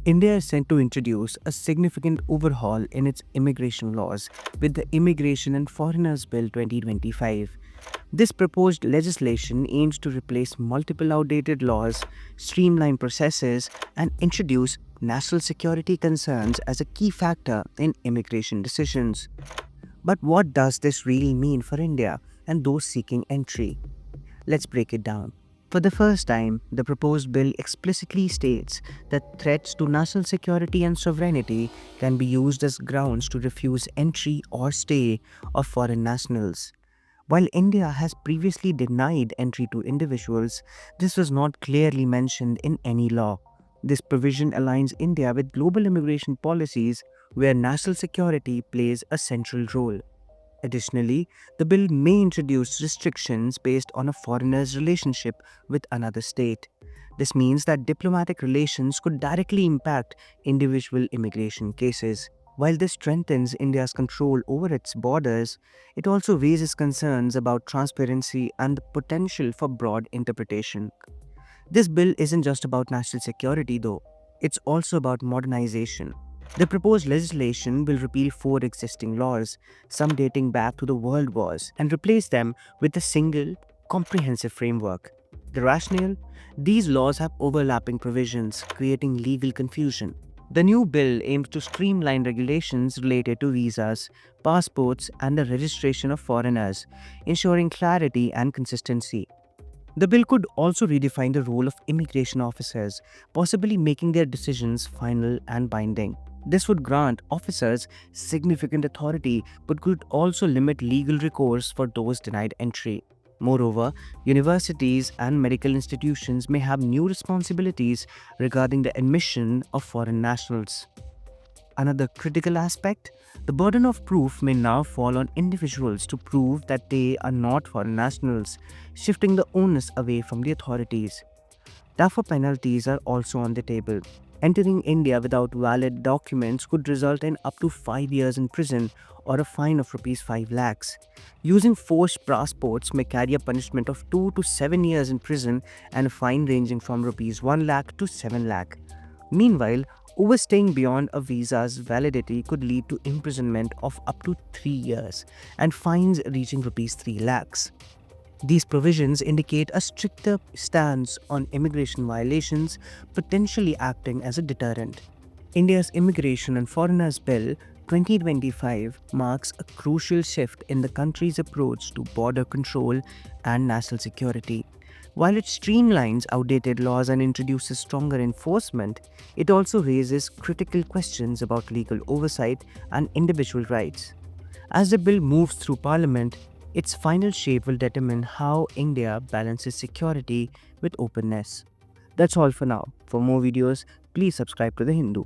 India is set to introduce a significant overhaul in its immigration laws with the Immigration and Foreigners Bill 2025. This proposed legislation aims to replace multiple outdated laws, streamline processes, and introduce national security concerns as a key factor in immigration decisions. But what does this really mean for India and those seeking entry? Let's break it down. For the first time, the proposed bill explicitly states that threats to national security and sovereignty can be used as grounds to refuse entry or stay of foreign nationals. While India has previously denied entry to individuals, this was not clearly mentioned in any law. This provision aligns India with global immigration policies where national security plays a central role. Additionally, the bill may introduce restrictions based on a foreigner's relationship with another state. This means that diplomatic relations could directly impact individual immigration cases. While this strengthens India's control over its borders, it also raises concerns about transparency and the potential for broad interpretation. This bill isn't just about national security, though, it's also about modernization. The proposed legislation will repeal four existing laws, some dating back to the World Wars, and replace them with a single, comprehensive framework. The rationale? These laws have overlapping provisions, creating legal confusion. The new bill aims to streamline regulations related to visas, passports, and the registration of foreigners, ensuring clarity and consistency. The bill could also redefine the role of immigration officers, possibly making their decisions final and binding. This would grant officers significant authority but could also limit legal recourse for those denied entry. Moreover, universities and medical institutions may have new responsibilities regarding the admission of foreign nationals. Another critical aspect, the burden of proof may now fall on individuals to prove that they are not foreign nationals, shifting the onus away from the authorities. Tougher penalties are also on the table. Entering India without valid documents could result in up to 5 years in prison or a fine of rupees 5 lakhs. Using forged passports may carry a punishment of 2 to 7 years in prison and a fine ranging from rupees 1 lakh to 7 lakh. Meanwhile, overstaying beyond a visa's validity could lead to imprisonment of up to 3 years and fines reaching rupees 3 lakhs. These provisions indicate a stricter stance on immigration violations, potentially acting as a deterrent. India's Immigration and Foreigners Bill 2025 marks a crucial shift in the country's approach to border control and national security. While it streamlines outdated laws and introduces stronger enforcement, it also raises critical questions about legal oversight and individual rights. As the bill moves through Parliament, its final shape will determine how India balances security with openness. That's all for now. For more videos, please subscribe to The Hindu.